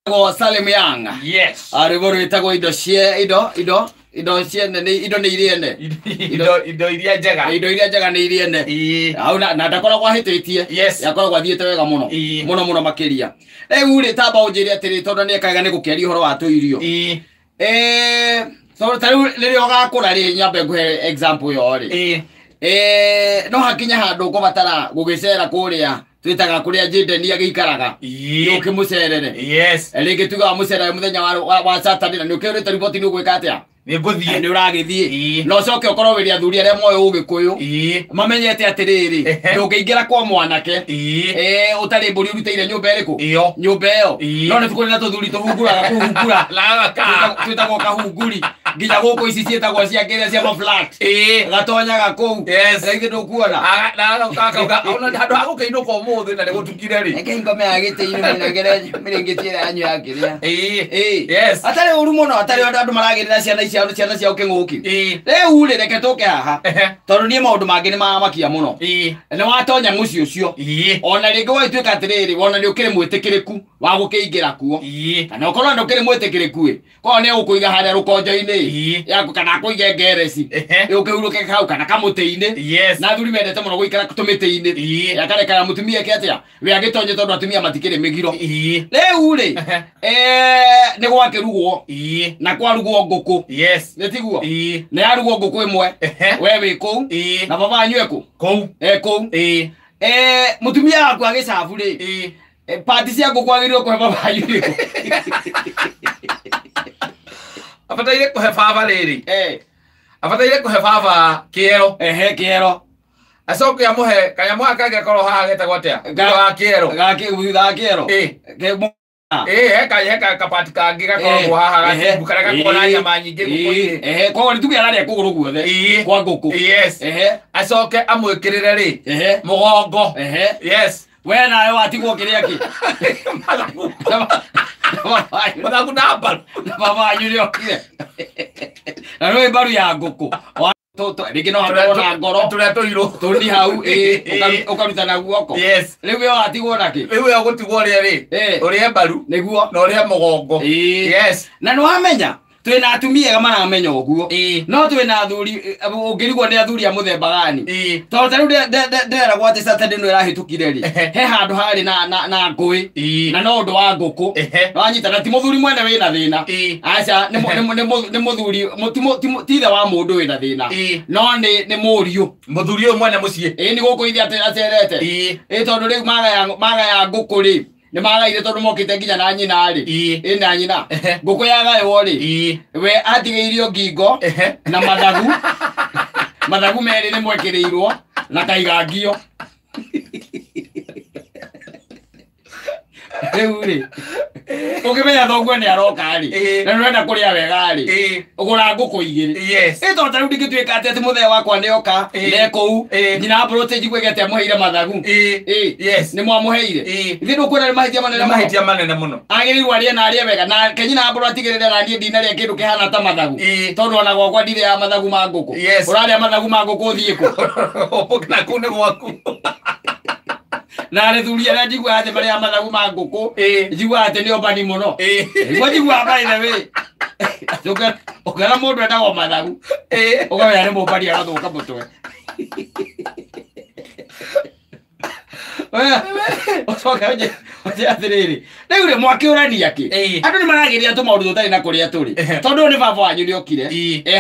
Go Salim Young. Yes. Ariburu itago ido share ido share ne ido ne iriende. Ido iria jaga. Ido iria jaga ne iriende. Au na ndakora kwa hititie. Yes. Yakora kwa thiete wega muno. Muno makiria. Uri taba unjiri atiri tondu ne kaga ne gukeri horo wa tu irio. So tari riri ogakura ri nyambe guhe example yo ri. No hakinya handu ko batara gugicera kuria. Twitaga kuria Jideni agikaraga yuki mucerere. Yes. Rĩngĩ tuga mucerere muthenya wa Saturday na nĩukĩrĩte riboti nĩ gwĩka atĩa nĩngũthiĩ nĩ ũragĩthiĩ no coke ũkorwo wĩrĩ athuri arĩa moĩ ũgĩkũyũ mamenyete atĩrĩrĩ ndũngĩingĩra kwa mwanake ũtarĩ mbũri ũrutĩire nyũmba ĩrĩkũ nyũmba ĩyo no nĩ tũkũrĩ na tũthuri tũhunguraga kũhungura twĩtagwo kahunguri nginya gũkũ ici ciĩtagwo cia kĩrĩa cia maflat gatonyaga kũu rĩngĩ ndũkuona handũ ha gũkĩinũka ũmũthĩ na nĩgũtukire rĩ reke ngome ya gĩtĩ-inĩ mĩnengere mĩrĩngĩtie ĩrĩa yanyu ya kĩrĩa atarĩ ũru mũno atarĩ andũ maragĩrĩra ciana ciao kĩng'ũki rĩu rĩ reke tũke haha tondũ niĩ maũndũ mangĩ nĩmamakia mũno nĩ watonya mũciĩ ũcio ona rĩngĩ wagĩtuĩka atĩrĩrĩ wona nĩ ũkĩrĩ mwĩtĩkĩrĩku wa gũkĩingĩra kuo kana ũkorwo nĩ ũkĩrĩ mwĩtĩkĩrĩku korwo nĩ egũkũiga harĩa rũkonjo-inĩ kana akũige ngereci ũkĩhurũke hau kana kamũtĩ-inĩ na athuri mendete mũno gũikara tũmĩtĩ-inĩ akarekana mũtumia ke atĩa we agĩtonye tondũ atumia matikĩrĩ mĩgiro rĩu rĩ nĩ gwakĩrugwo na kwarugwo ngũkũ nĩtiguo nĩ yarugwo ngũkũ ĩmwe we wĩ kũu na baba wanyu ekũ kũu mũtumia waku agĩcabu rĩ pati cia ngũkũ agĩrĩirwo kũhe baba wanyu rĩkũ abataire kũhe baba rĩrĩ abataire kũhe baba kĩero kĩero acoke amũhe kanyamũ gaka gakorwo haha getagwo atĩa thutha wa kĩero heka kapati kangĩ gakoragwo haha karĩa gakoragwo na nyama nyingĩ ngũkũ-inĩ koguo nĩ tuge ararĩa kũgũrũ guothe kwa ngũkũ acoke amwĩkĩrĩre rĩ mũgongo we nawe watigwo kĩrĩa kĩ mathagu na mbaru na baba wanyu nĩ okire na nĩ mbaru ya ngũkũ rĩngĩ no hakorwo na ngoro tũrĩa tũirũ tũni hau ũkaruta na guoko rĩu we watigwo nakĩ rĩu we ũgũtigwo ũrĩa rĩ ũrĩa mbaru nĩguo na ũrĩa mũgongo na nĩ wamenya twĩna atumia ega maramenya ũguo no twĩna athuri ũngĩrigwo nĩ athuri a mũthemba gani tondũ tarĩu nderagwo atĩ Saturday no ĩrahĩtũkire rĩ he handũ harĩ na ngũĩ na no ũndũ wa ngũkũ wanyitana ti mũthuri mwene wĩna thĩna aca nĩ mũthuri ti ithe wa mũndũ wĩna thĩna no nĩ mũriũ mũthuri ũyũ mwene mũciĩ nĩ gũkũ ithe acerete tondũ rĩu magaya ngũkũ rĩ nĩ magaire tondũ mokĩte nginya na nyina rĩ na nyina ngũkũ yagaywo rĩ we atigĩirio ngingo na mathagu merĩ nĩ mwekĩrĩirwo na kaigangio rĩu rĩ ũkĩmenya thoguo nĩ aroka rĩ na nĩũrenda kũrĩa wega rĩ ũgũra ngũkũ igĩrĩ tondũ tarĩu ndingĩtuĩka atĩ mũthee wakwa nĩoka ne kũu nyina protege igwĩgete amũheire mathagu nĩ mwamũheire ithe ndũkwĩra nĩ mahĩtia manene mũno agĩrĩirwo arĩe na arĩe wega na kenyina mbũrũ atigĩrĩre na niĩ ndinarĩa kĩndũ kĩhana ta mathagu tondũ ona gwakwa ndirĩ ya mathagu ma ngũkũ ũrarĩa mathagu ma ngũkũ ũthiĩ kũ na kũu nĩ gwaku na athuri arĩa njiguaga atĩ marĩa mathagu ma ngũkũ njiguaga atĩ nĩ ombani mũno nĩguo njiguaga by the way ũkĩona mũndũ endagwo mathagu ũkamenya nĩ mũmbani agathũka mũtwe ũcoke atĩrĩrĩ rĩu rĩ mwakĩũrania kĩ andũ nĩ maragĩria tũmaũndũ tũtarĩ na kũrĩa tũrĩ tondũ nĩ baba wanyu nĩ okire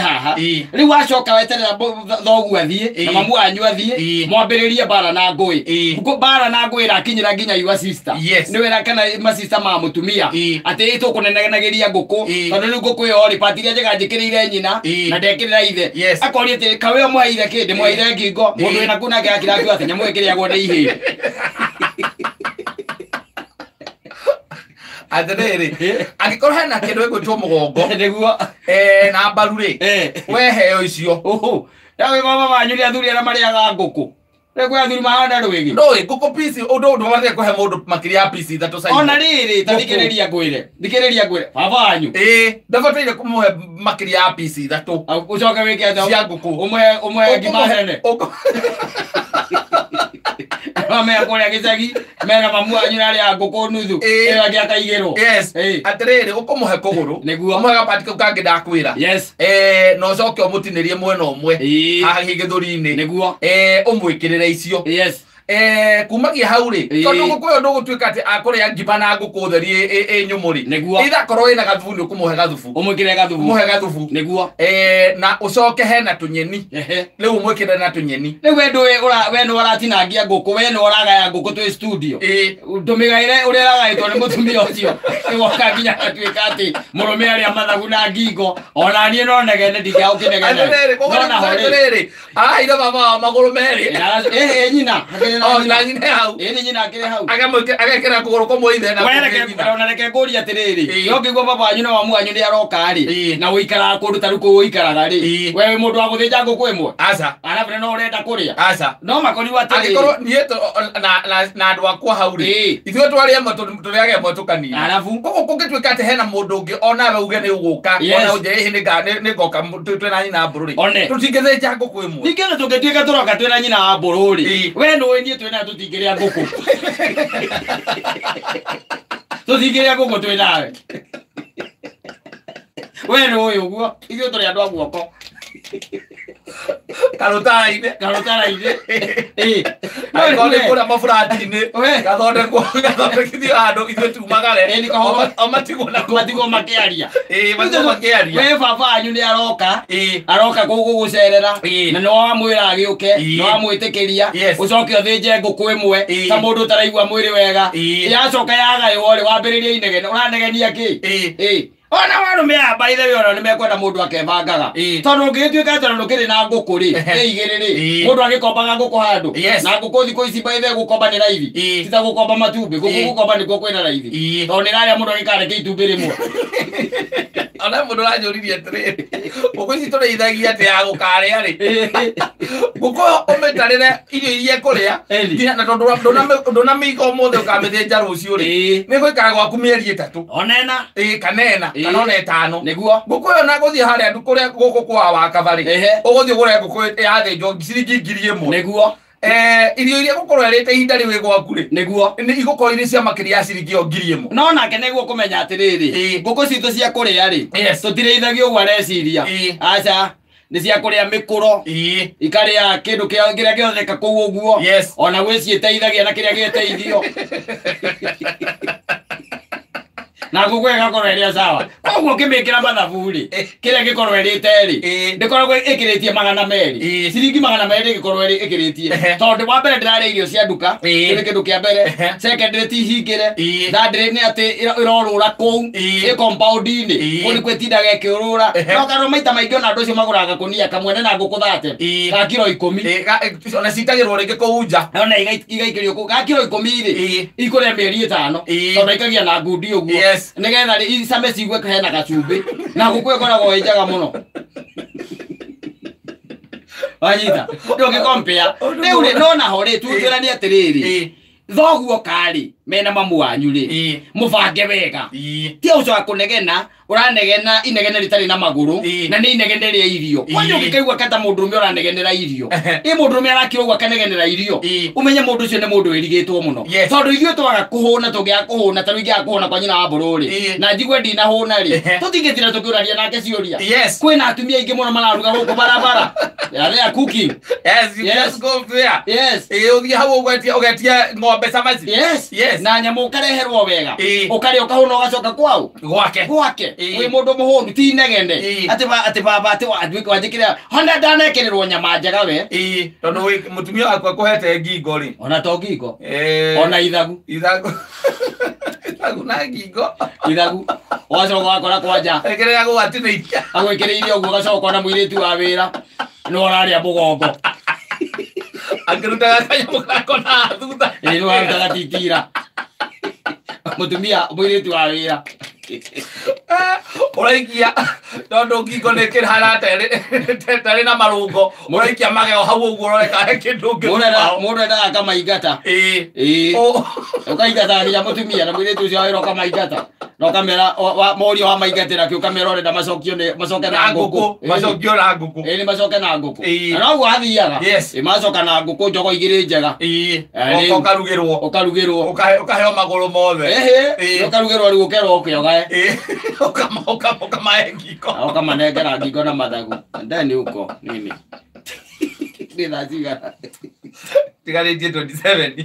haha rĩu wacoka weterera thoguo athiĩ na mamu wanyu athiĩ mwambĩrĩrie mbara na ngũĩ mbara na ngũĩ ĩrakinyĩra nginya your sister nĩ wĩra kana masista ma mũtumia atĩ tũkũnenagĩria ngũkũ tondũ rĩu ngũkũ ĩyo rĩ pati iria njega njĩkĩrĩire nyina na ndekĩrĩra ithe akoria atĩ kawe mũheire kĩ ndĩmũheire ngingo mũndũ wĩna kũu nake akĩrakiuga atĩ nyamũ ĩkĩrĩagwo nĩ ihĩĩ atĩrĩrĩ angĩkorwo hena kĩndũ gĩgwĩtwo mũgongo nĩguo na mbaru rĩ we heo icio yawe baba wanyu nĩ athuri arĩa marĩaga ngũkũ rĩu athuri mahana rwĩgĩ ndũĩ ngũkũ piece ũndũ ũbataire kũhe mũndũ makĩria ya piece ithatũ caina ona rĩrĩ ta thikĩrĩria ngwĩre baba wanyu ndabataire kũmũhe makĩria ya piece ithatũ ũcoke wĩke atĩa cia ngũkũ ũmwe ngima nene Mame akore gicagi mena mamu anyu nari angoko nuthu ega akaigero. Yes. Atiriri ukumuhe kuguru. Niguo. Umuhe gapati kangi ndakwira. Yes. No coke umutinirie mwena umwe. Haha githuri-ini. Niguo. Umwikirire icio. Yes. Kumagia hauri tondu gukuyo ndugutwika ati akuria ngima na nguku theri nyumuri niguo itha korwo ina gathubu ni ukumuhe gathubu umwikire gathubu umuhe gathubu niguo na ucoke hena tunyeni riu umwikire na tunyeni riu wendu wenu waratinangia nguku wenu waragaya nguku twi studio tumigaire uria ragaitwo ni mutumia ucio igoka nginya atwika ati murume aria mathagu na ngingo ona nie no negene ndiga ukinegene no na hore ira baba maguru meri nyina na nyina hau nyina akire hau agekera kuguru komwe ithe na ona reke nguri atiriri yongigwo baba anyu na mamu anyu ni aroka ri na uikara kundu taru ku uikaraga ri wewe mundu wa guthinja nguku imwe aca arabu no urenda kuria aca no makori wa atiriri agikorwo nieto na andu akwa hau ri ithuĩ twari amwe turiage amwe tukania arabu kungitwika ati hena mundu ungi ona we uge ni uguka ona uje hi ni ngoka twina nyina mburu ri tutingithinja nguku imwe ningene tungitwika turoka twina nyina wa mburu ri we no nie twina tutingiria nguku tutingiria nguku twinawe we no uyu guo ithuĩ turi andu a guoko karutara-ini aikoni kuria maburati-ini gathondekithio handu ithuĩ tumagare matigwo makiaria we baba anyu ni aroka gugucerera na no wamwira agiuke no wamwitikiria ucoke uthinje nguku imwe ta mundu utaraigua mwiri wega yacoka yagaywo ri wambiririe inegene uranegenia ki ona warume aba ithe wona ni mekwenda mundu akebangaga tondu ngitwika ati ndukiri na nguku ri igiriri mundu agikombaga nguku handu na nguku thiko ici ba ithe gukomba ni raithi tita gukomba matumbi nguku gukomba ni guku ina raithi tondu ni raria mundu agikareke itumbi rimwe ona mundu ranyuririe atiriri nguku ici tureithagia ati ya gukaria ri nguku umetarire irio iria kuria na tondu ndona miiko mothe ukamithinja rucio ri ni gwikara gwaku mieri 3 onena kanena kanona 5 niguo nguku yo na guthie haria ndu kuria guku kwa wa kabari uguthie gure nguku yathinjwo ciringi 1000 niguo irio iria gukorwo erite ihinda riu gwaku ri niguo ni igukorwo iri cia makiria ya ciringi 1000 no nake niguo kumenya atiriri nguku citu cia kuria ri tutireithagio uguo areciria aca ni cia kuria mikuro ikaria kindu kiria giotheka kuu uguo ona gwe ciiteithagia na kiria gieteithio na nguku igakorwo iria sawa koguo kimikira mathabu ri kiria gikorwo erite ri ndikoragwo ikiritie 200 ciringi 200 gikorwo ikiritie tondu wa mbere ndirare irio cia nduka ni kindu kia mbere secondary ti hingire third ni ati irorura kuu i compound ini kuni kwetindaga ikiurura no karo maita maingi ona andu cio maguraga kunia kamwe na nguku 30 ka kilo 10 ona citagirwo ringi kuunja ona igaikirio ku ka kilo 10 ri ikuria mieri 5 tondu ikagia na ngundi uguo nigetha ri icame cigwe hena gacumbi na nguku ikoragwo injaga muno wanyita ndungikompea riu ri nona ho ri tutwirani atiriri thoguo kari mena mamu wanyu ri mubange wega ti ucoka kunegena uranegena inegene ritari na maguru na ni inegene ria irio kwani ukikaigua kata mundurume uranegenera irio mundurume arakirogwa kanegenera irio umenye mundu ucio ni mundu wirigitwo muno tondu ithuĩ twaga kuhuna tungia kuhuna ta ruingia kuhuna kwa nyina wa bururi na njigwe ndina huna ri tutingitira tukiuraria nake ciuria kwina atumia ingi muno mararuga guku barabara ya cooking yes go there uthie hau ugetia ng'ombe samazi na nyamu ukareherwo wega ukaria ukahuna ugacoka kwau gwake wi mundu muhundu ti negende ati baba ati wanjikira honda ndanekererwo nyama njega we tondu mutumia wakwa kuhete ngingo ri ona to ngingo ona ithagu na ngingo ithagu wacoka wakora kwanja ekerera gwatinĩiria agwĩkĩrĩire ũguo gacoka na mũirĩtu wa wĩra no araria mũgongo akĩrutaga kanyamũ gako na thutha nĩ warutaga titira mutumia mũirĩtu wa wĩra Uraikia tondu ngingo ni kirahana tare na marungo uraikia mageo hau uguo roreka he kindu ngi mundu enda akamaingata ukaingata ni mutumia na mwire tu cio iroka maingata no kamera morio wa maingatira ki ukamera ore macokio ni macoke na nguku macokio na nguku ni macoke na nguku na no gwathiaga macoka na nguku njogo igiri njega ukarugirwo ukaheo maguru mothe ukarugirwo riu ukero ukioga ukamahe ngiko ukamanengera ngingo na mathagu ndeni uko nini ni thajiga tigarĩtie 27